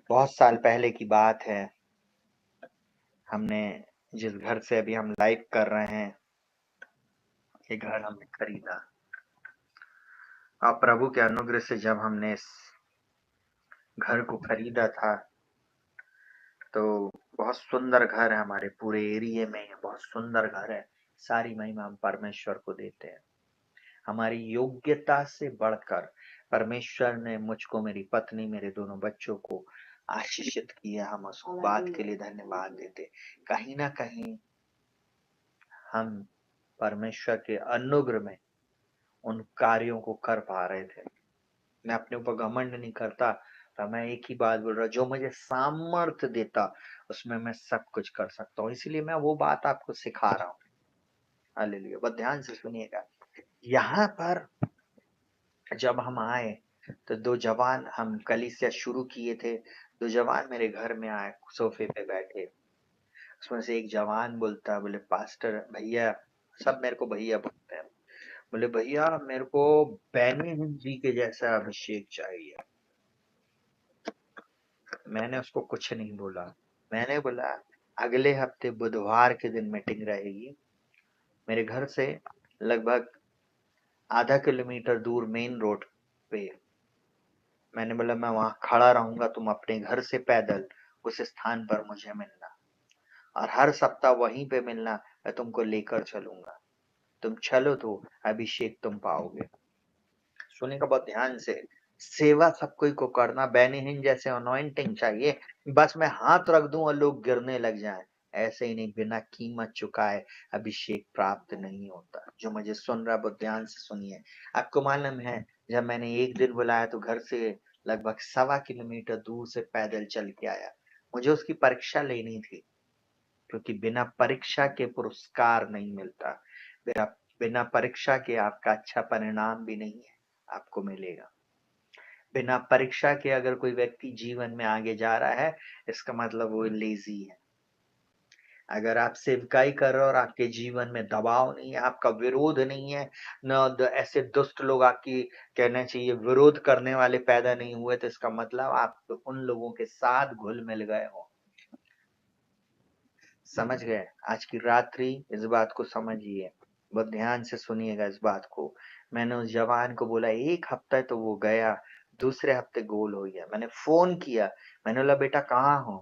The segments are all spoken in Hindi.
बहुत साल पहले की बात है। हमने जिस घर से अभी हम लाइव कर रहे हैं, ये घर हमने खरीदा। अब प्रभु के अनुग्रह से जब हमने इस घर को खरीदा था, तो बहुत सुंदर घर है। हमारे पूरे एरिया में ये बहुत सुंदर घर है। सारी महिमा हम परमेश्वर को देते हैं। हमारी योग्यता से बढ़कर परमेश्वर ने मुझको, मेरी पत्नी, मेरे दोनों बच्चों को आशीषित किया। हम उस बात के लिए धन्यवाद देते। कहीं ना कहीं हम परमेश्वर के अनुग्रह में उन कार्यों को कर पा रहे थे। मैं अपने ऊपर घमंड नहीं करता, तो मैं एक ही बात बोल रहा, जो मुझे सामर्थ्य देता उसमें मैं सब कुछ कर सकता हूँ। इसलिए मैं वो बात आपको सिखा रहा हूँ। हालेलुया। बस ध्यान से सुनिएगा। यहाँ पर जब हम आए तो दो जवान, हम कलीसिया शुरू किए थे, दो जवान मेरे घर में आए, सोफे पे बैठे। उसमें से एक जवान बोलता, बोले पास्टर भैया, सब मेरे को भैया बोलते हैं, बोले भैया मेरे को बैनी जी के जैसा अभिषेक चाहिए। मैंने उसको कुछ नहीं बोला। मैंने बोला अगले हफ्ते बुधवार के दिन मीटिंग रहेगी मेरे घर से लगभग आधा किलोमीटर दूर मेन रोड पे। मैंने बोला मैं वहां खड़ा रहूंगा, तुम अपने घर से पैदल उस स्थान पर मुझे मिलना, और हर सप्ताह वहीं पे मिलना। मैं तुमको लेकर चलूंगा, तुम चलो तो अभिषेक तुम पाओगे। सुने का बहुत ध्यान से। सेवा सब कोई को करना, बेनिहीन जैसे अनॉइंटिंग चाहिए, बस मैं हाथ रख दूं और लोग गिरने लग जाएं, ऐसे ही नहीं। बिना कीमत चुकाए अभिषेक प्राप्त नहीं होता। जो मुझे सुन रहा बहुत ध्यान से सुनिए। आपको मालूम है, जब मैंने एक दिन बुलाया तो घर से लगभग 1.25 किलोमीटर दूर से पैदल चल के आया। मुझे उसकी परीक्षा लेनी थी, क्योंकि बिना परीक्षा के पुरस्कार नहीं मिलता। बिना बिना परीक्षा के आपका अच्छा परिणाम भी नहीं है आपको मिलेगा। बिना परीक्षा के अगर कोई व्यक्ति जीवन में आगे जा रहा है, इसका मतलब वो लेजी है। अगर आप सेवकाई कर रहे हो और आपके जीवन में दबाव नहीं है, आपका विरोध नहीं है, न ऐसे दुष्ट लोग आपकी, कहना चाहिए, विरोध करने वाले पैदा नहीं हुए, तो इसका मतलब आप उन लोगों के साथ घुल मिल गए हो। समझ गए? आज की रात्रि इस बात को समझिए, बहुत ध्यान से सुनिएगा इस बात को। मैंने उस जवान को बोला एक हफ्ता, तो वो गया, दूसरे हफ्ते गोल हो गया। मैंने फोन किया, मैंने बोला बेटा कहाँ हो?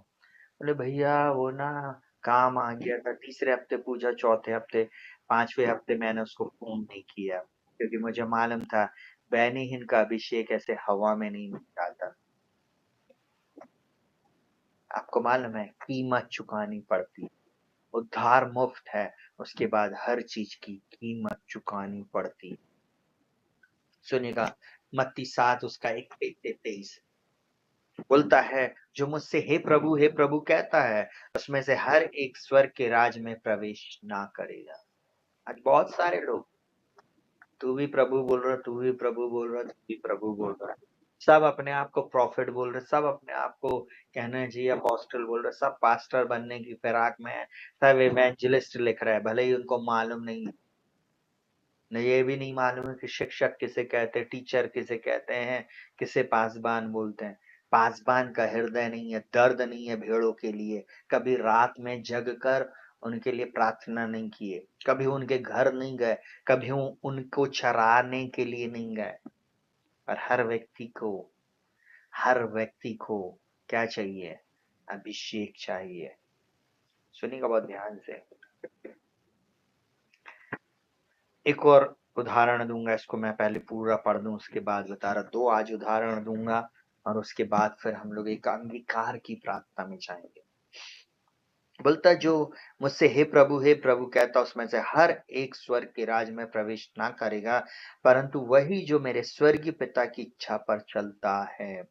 बोले भैया वो ना काम आ गया था। तीसरे हफ्ते पूछा, चौथे हफ्ते, पांचवें हफ्ते मैंने उसको फोन नहीं किया, क्योंकि मुझे मालूम था बैनीहीन का अभिषेक ऐसे हवा में नहीं निकलता। आपको मालूम है कीमत चुकानी पड़ती है। उद्धार मुफ्त है, उसके बाद हर चीज की कीमत चुकानी पड़ती। सुनिएगा, मत्ती 7 उसका 21-23 बोलता है, जो मुझसे हे प्रभु कहता है, उसमें से हर एक स्वर्ग के राज में प्रवेश ना करेगा। आज बहुत सारे लोग, तू भी प्रभु बोल रहा, तू भी प्रभु बोल रहा, तू भी प्रभु बोल रहा, सब अपने आप को प्रॉफिट बोल रहे, सब अपने आप को कहना चाहिए अपोस्टल बोल रहे, सब पास्टर बनने की फिराक में है, सब इवेंजलिस्ट लिख रहे हैं, भले ही उनको मालूम नहीं है। न ये भी नहीं मालूम है कि शिक्षक किसे कहते हैं, टीचर किसे कहते हैं, किसे पासबान बोलते हैं। पासबान का हृदय नहीं है, दर्द नहीं है भेड़ों के लिए, कभी रात में जग कर उनके लिए प्रार्थना नहीं किए, कभी उनके घर नहीं गए, कभी उनको चराने के लिए नहीं गए। और हर व्यक्ति को क्या चाहिए? अभिषेक चाहिए। सुनिएगा बहुत ध्यान से। एक और उदाहरण दूंगा, इसको मैं पहले पूरा पढ़ दूं, उसके बाद बता रहा। दो आज उदाहरण दूंगा और उसके बाद फिर हम लोग एक अंगीकार की प्रार्थना में जाएंगे। बोलता जो मुझसे हे प्रभु कहता, उसमें से हर एक स्वर्ग के राज में प्रवेश ना करेगा, परंतु वही जो मेरे स्वर्गीय पिता की इच्छा पर चलता है।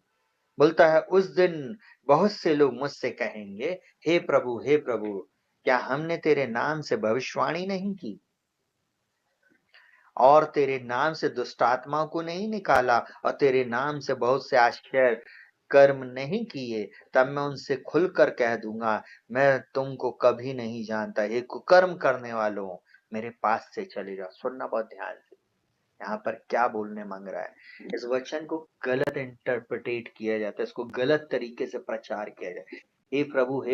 बोलता है उस दिन बहुत से लोग मुझसे कहेंगे, हे प्रभु, क्या हमने तेरे नाम से भविष्यवाणी नहीं की, और तेरे नाम से दुष्ट आत्माओं को नहीं निकाला, और तेरे नाम से बहुत से आश्चर्य कर्म नहीं किए? तब मैं उनसे खुलकर कह दूंगा, मैं तुमको कभी नहीं जानता, हे कुकर्म करने वालों, मेरे पास से चले जाओ। सुनना बहुत ध्यान से। यहाँ पर क्या बोलने मांग रहा है? इस वचन को गलत इंटरप्रिटेट किया जाता है, इसको गलत तरीके से प्रचार किया जाता है। हे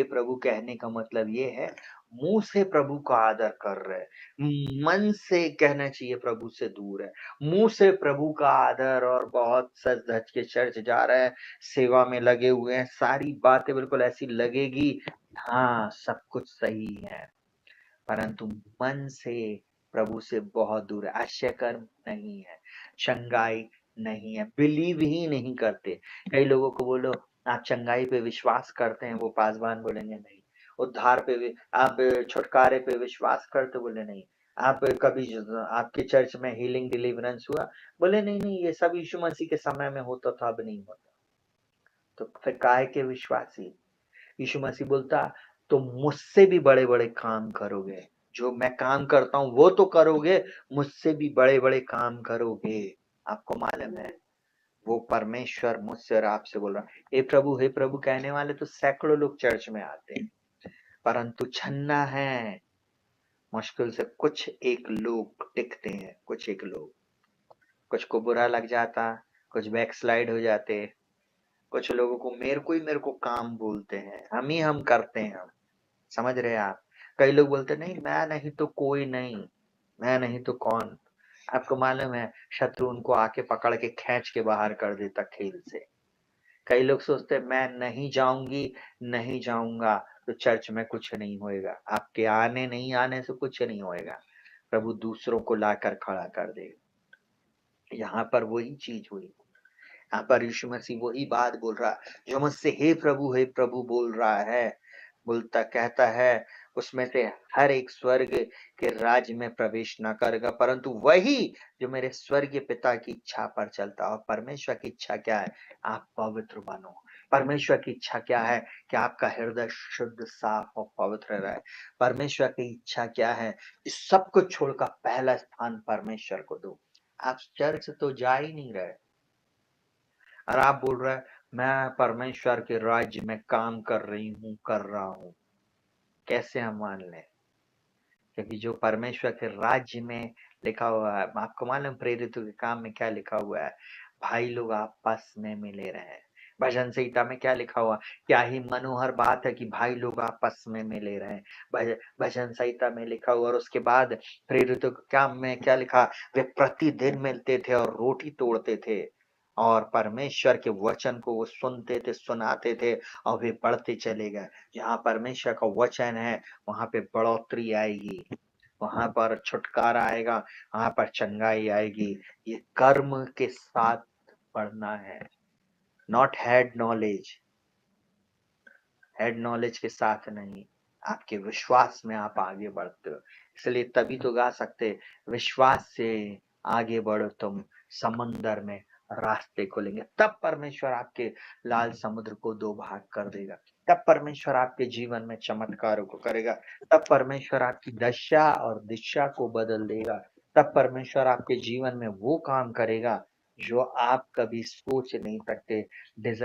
प्रभु कहने का मतलब ये है, मुंह से प्रभु का आदर कर रहे हैं, मन से कहना चाहिए प्रभु से दूर है। मुंह से प्रभु का आदर और बहुत सज धज के चर्च जा रहे हैं, सेवा में लगे हुए हैं, सारी बातें बिल्कुल ऐसी लगेगी, हाँ सब कुछ सही है, परंतु मन से प्रभु से बहुत दूर है, आश्चर्य कर्म नहीं है, चंगाई नहीं है, बिलीव ही नहीं करते। कई लोगों को बोलो आप चंगाई पे विश्वास करते हैं, वो पासवान बोलेंगे नहीं। उद्धार पे भी आप, छुटकारे पे विश्वास करते, बोले नहीं। आप कभी आपके चर्च में हीलिंग डिलीवरेंस हुआ, बोले नहीं नहीं, ये सब यीशु मसीह के समय में होता था, अब नहीं होता। तो फिर काहे के विश्वासी? यीशु मसीह बोलता तुम मुझसे भी बड़े बड़े काम करोगे, जो मैं काम करता हूं वो तो करोगे, मुझसे भी बड़े बड़े काम करोगे। आपको मालूम है, वो परमेश्वर मुझसे और आपसे बोल रहा है। हे प्रभु कहने वाले तो सैकड़ों लोग चर्च में आते हैं, परंतु छन्ना है, मुश्किल से कुछ एक लोग टिकते हैं, कुछ एक लोग। कुछ को बुरा लग जाता, कुछ बैकस्लाइड हो जाते, कुछ लोगों को मेरे को काम बोलते हैं, हम करते हैं हम। समझ रहे हैं आप? कई लोग बोलते नहीं, मैं नहीं तो कोई नहीं, मैं नहीं तो कौन। आपको मालूम है, शत्रु उनको आके पकड़ के खींच के बाहर कर देता खेल से। कई लोग सोचते मैं नहीं जाऊंगी, नहीं जाऊंगा तो चर्च में कुछ नहीं होएगा। आपके आने नहीं आने से कुछ नहीं होएगा, प्रभु दूसरों को लाकर खड़ा कर देगा। यहाँ पर वही चीज हुई। यहाँ पर यीशु मसीह वही बात बोल रहा है जो मुझसे हे प्रभु बोल रहा है। बोलता कहता है, उसमें से हर एक स्वर्ग के राज्य में प्रवेश न करेगा, परंतु वही जो मेरे स्वर्गीय पिता की इच्छा पर चलता। और परमेश्वर की इच्छा क्या है? आप पवित्र बनो। परमेश्वर की इच्छा क्या है? कि आपका हृदय शुद्ध, साफ और पवित्र रहे। परमेश्वर की इच्छा क्या है? इस सब कुछ छोड़कर पहला स्थान परमेश्वर को दो। आप चर्च तो जा ही नहीं रहे, और आप बोल रहे हैं मैं परमेश्वर के राज्य में काम कर रही हूँ, कर रहा हूँ। कैसे हम मान लें? क्योंकि जो परमेश्वर के राज्य में लिखा हुआ है, आपको मालूम प्रेरितों के काम में क्या लिखा हुआ है? भाई लोग आपस में मिले रहे। भजन संहिता में क्या लिखा हुआ? क्या ही मनोहर बात है कि भाई लोग आपस में मिले रहे। भजन संहिता में लिखा हुआ। और उसके बाद प्रेरितों के काम में क्या लिखा? वे प्रतिदिन मिलते थे और रोटी तोड़ते थे, और परमेश्वर के वचन को वो सुनते थे, सुनाते थे, और वे बढ़ते चले गए। जहाँ परमेश्वर का वचन है वहां पे बढ़ोतरी आएगी, वहां पर छुटकारा आएगा, वहां पर चंगाई आएगी। ये कर्म के साथ बढ़ना है, not head knowledge. Head knowledge के साथ नहीं, आपके विश्वास में आप आगे बढ़ते हो। इसलिए तभी तो गा सकते, विश्वास से आगे बढ़ो तुम, समंदर में रास्ते खोलेंगे। तब परमेश्वर आपके लाल समुद्र को दो भाग कर देगा, तब परमेश्वर आपके जीवन में चमत्कारों को करेगा, तब परमेश्वर आपकी दशा और दिशा को बदल देगा, तब परमेश्वर आपके जीवन में वो काम करेगा जो आप कभी सोच नहीं सकते। डिजाइन